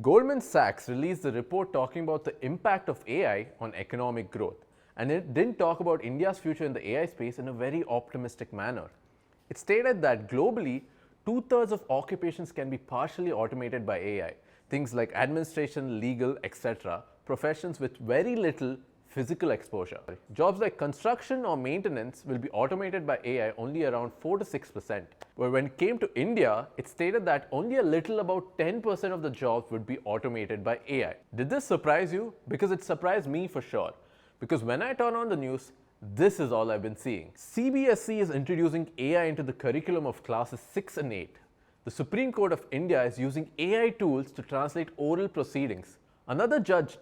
Goldman Sachs released a report talking about the impact of AI on economic growth, and it didn't talk about India's future in the AI space in a very optimistic manner. It stated that globally, two-thirds of occupations can be partially automated by AI, things like administration, legal, etc., professions with very little physical exposure. Jobs like construction or maintenance will be automated by AI only around 4 to 6%. But when it came to India, it stated that only a little about 10% of the jobs would be automated by AI. Did this surprise you? Because it surprised me for sure. Because when I turn on the news, this is all I've been seeing. CBSE is introducing AI into the curriculum of classes 6 and 8. The Supreme Court of India is using AI tools to translate oral proceedings. Another judge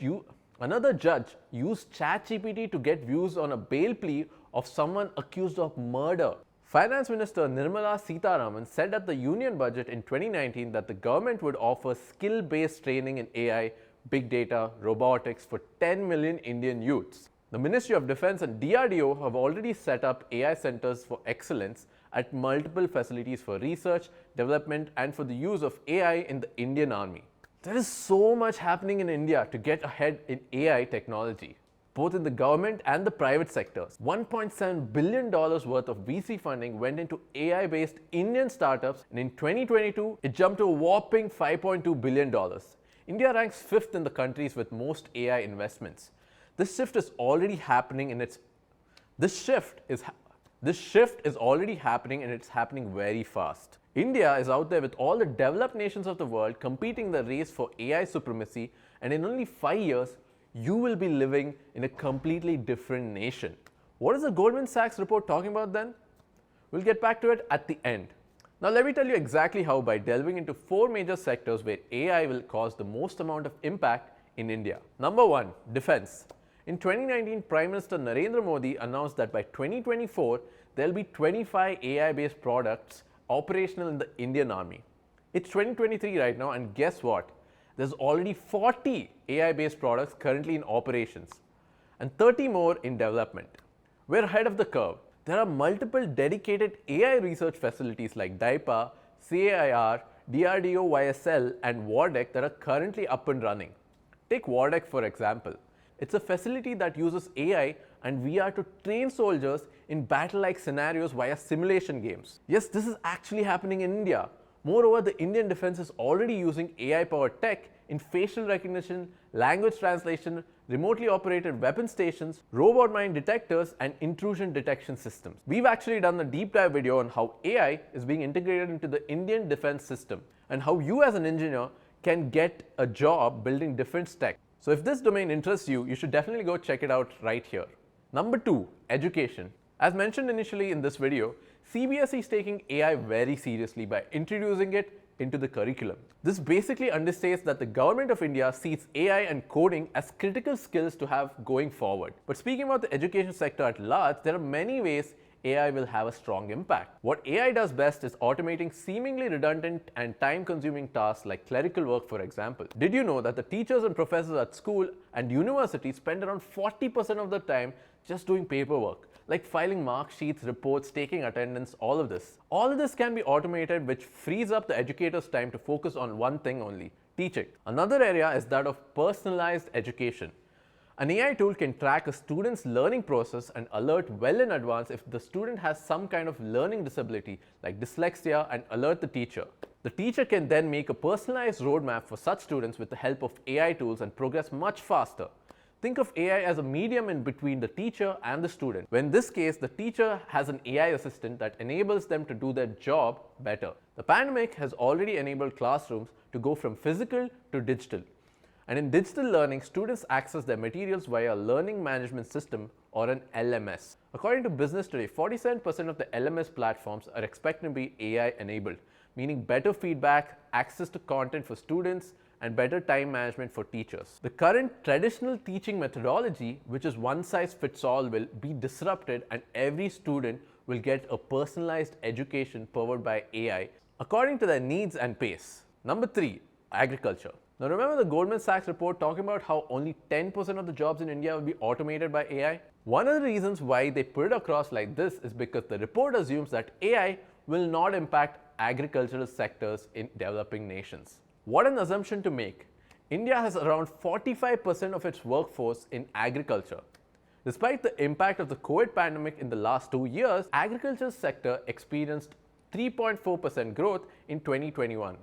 used ChatGPT to get views on a bail plea of someone accused of murder. Finance Minister Nirmala Sitharaman said at the Union Budget in 2019 that the government would offer skill-based training in AI, big data, robotics for 10 million Indian youths. The Ministry of Defence and DRDO have already set up AI centers for excellence at multiple facilities for research, development, and for the use of AI in the Indian Army. There is so much happening in India to get ahead in AI technology, both in the government and the private sectors. $1.7 billion worth of VC funding went into AI-based Indian startups, and in 2022, it jumped to a whopping $5.2 billion. India ranks 5th in the countries with most AI investments. This shift is already happening and it's happening very fast. India is out there with all the developed nations of the world competing in the race for AI supremacy, and in only 5 years, you will be living in a completely different nation. What is the Goldman Sachs report talking about then? We'll get back to it at the end. Now let me tell you exactly how by delving into 4 major sectors where AI will cause the most amount of impact in India. Number 1, defense. In 2019, Prime Minister Narendra Modi announced that by 2024, there will be 25 AI-based products operational in the Indian Army. It's 2023 right now, and guess what? There's already 40 AI-based products currently in operations and 30 more in development. We're ahead of the curve. There are multiple dedicated AI research facilities like DIPA, CAIR, DRDO YSL, and WARDEC that are currently up and running. Take WARDEC for example. It's a facility that uses AI and VR to train soldiers in battle-like scenarios via simulation games. Yes, this is actually happening in India. Moreover, the Indian defense is already using AI-powered tech in facial recognition, language translation, remotely operated weapon stations, robot mine detectors, and intrusion detection systems. We've actually done a deep dive video on how AI is being integrated into the Indian defense system and how you as an engineer can get a job building defense tech. So if this domain interests you, you should definitely go check it out right here. Number 2, education. As mentioned initially in this video, CBSE is taking AI very seriously by introducing it into the curriculum. This basically understates that the government of India sees AI and coding as critical skills to have going forward. But speaking about the education sector at large, there are many ways AI will have a strong impact. What AI does best is automating seemingly redundant and time-consuming tasks like clerical work, for example. Did you know that the teachers and professors at school and universities spend around 40% of their time just doing paperwork, like filing mark sheets, reports, taking attendance, all of this. All of this can be automated, which frees up the educator's time to focus on one thing only, teaching. Another area is that of personalized education. An AI tool can track a student's learning process and alert well in advance if the student has some kind of learning disability like dyslexia and alert the teacher. The teacher can then make a personalized roadmap for such students with the help of AI tools and progress much faster. Think of AI as a medium in between the teacher and the student. In this case, the teacher has an AI assistant that enables them to do their job better. The pandemic has already enabled classrooms to go from physical to digital. And in digital learning, students access their materials via a learning management system or an LMS. According to Business Today, 47% of the LMS platforms are expected to be AI enabled, meaning better feedback, access to content for students, and better time management for teachers. The current traditional teaching methodology, which is one size fits all, will be disrupted and every student will get a personalized education powered by AI according to their needs and pace. Number 3, agriculture. Now remember the Goldman Sachs report talking about how only 10% of the jobs in India will be automated by AI? One of the reasons why they put it across like this is because the report assumes that AI will not impact agricultural sectors in developing nations. What an assumption to make. India has around 45% of its workforce in agriculture. Despite the impact of the COVID pandemic in the last 2 years, agriculture sector experienced 3.4% growth in 2021.